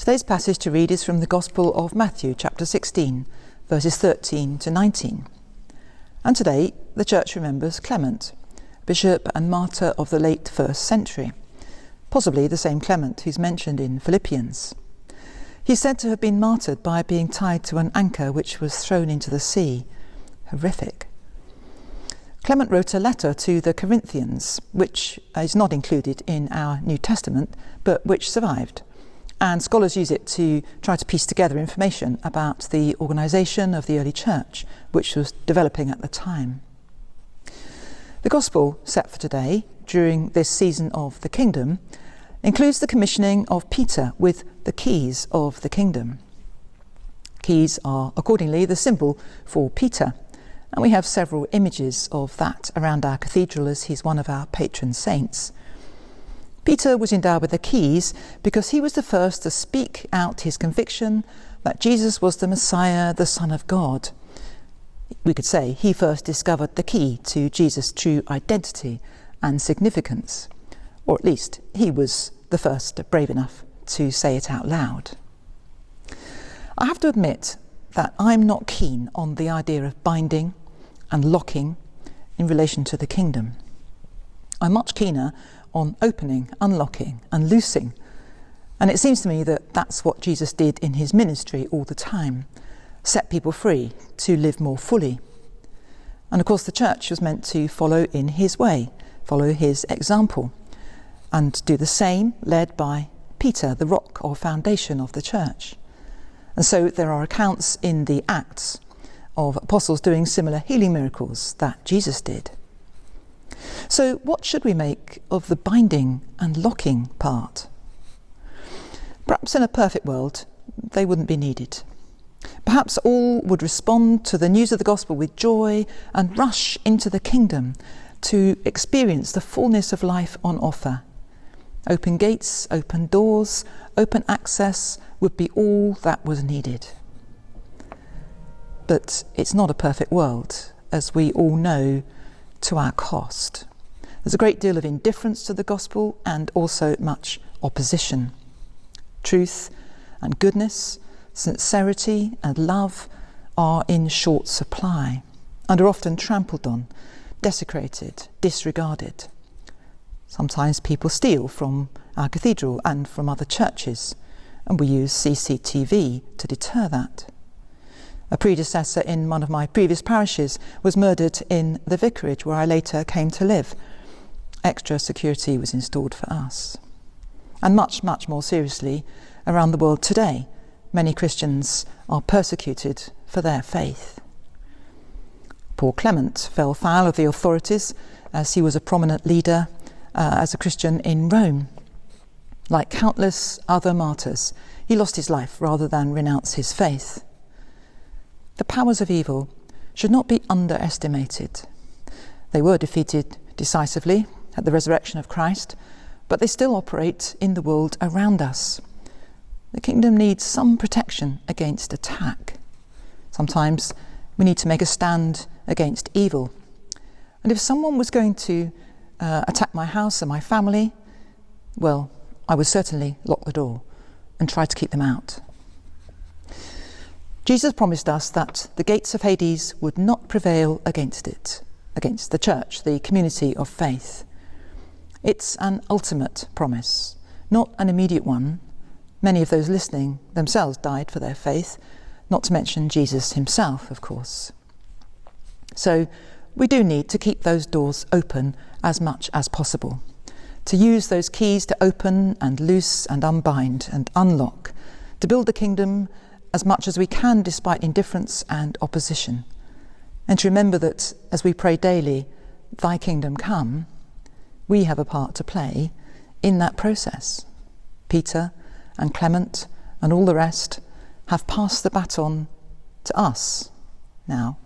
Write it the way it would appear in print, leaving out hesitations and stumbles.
Today's passage to read is from the Gospel of Matthew, chapter 16, verses 13 to 19. And today, the Church remembers Clement, bishop and martyr of the late 1st century, possibly the same Clement who's mentioned in Philippians. He's said to have been martyred by being tied to an anchor which was thrown into the sea. Horrific. Clement wrote a letter to the Corinthians, which is not included in our New Testament, but which survived. And scholars use it to try to piece together information about the organisation of the early church, which was developing at the time. The Gospel set for today, during this season of the Kingdom, includes the commissioning of Peter with the keys of the Kingdom. Keys are accordingly the symbol for Peter, and we have several images of that around our cathedral as he's one of our patron saints. Peter was endowed with the keys because he was the first to speak out his conviction that Jesus was the Messiah, the Son of God. We could say he first discovered the key to Jesus' true identity and significance, or at least he was the first brave enough to say it out loud. I have to admit that I'm not keen on the idea of binding and locking in relation to the kingdom. I'm much keener on opening, unlocking and loosing. And it seems to me that that's what Jesus did in his ministry all the time, set people free to live more fully. And of course the church was meant to follow in his way, follow his example, and do the same, led by Peter, the rock or foundation of the church. And so there are accounts in the Acts of apostles doing similar healing miracles that Jesus did. So what should we make of the binding and locking part? Perhaps in a perfect world, they wouldn't be needed. Perhaps all would respond to the news of the gospel with joy and rush into the kingdom to experience the fullness of life on offer. Open gates, open doors, open access would be all that was needed. But it's not a perfect world, as we all know, to our cost. There's a great deal of indifference to the gospel and also much opposition. Truth and goodness, sincerity and love are in short supply and are often trampled on, desecrated, disregarded. Sometimes people steal from our cathedral and from other churches, and we use CCTV to deter that. A predecessor in one of my previous parishes was murdered in the vicarage where I later came to live. Extra security was installed for us. And much, much more seriously, around the world today, many Christians are persecuted for their faith. Poor Clement fell foul of the authorities as he was a prominent leader as a Christian in Rome. Like countless other martyrs, he lost his life rather than renounce his faith. The powers of evil should not be underestimated. They were defeated decisively at the resurrection of Christ, but they still operate in the world around us. The kingdom needs some protection against attack. Sometimes we need to make a stand against evil. And if someone was going to attack my house and my family, well, I would certainly lock the door and try to keep them out. Jesus promised us that the gates of Hades would not prevail against it, against the church, the community of faith. It's an ultimate promise, not an immediate one. Many of those listening themselves died for their faith, not to mention Jesus himself, of course. So we do need to keep those doors open as much as possible, to use those keys to open and loose and unbind and unlock, to build the kingdom as much as we can despite indifference and opposition, and to remember that as we pray daily, thy kingdom come, we have a part to play in that process. Peter and Clement and all the rest have passed the baton to us now.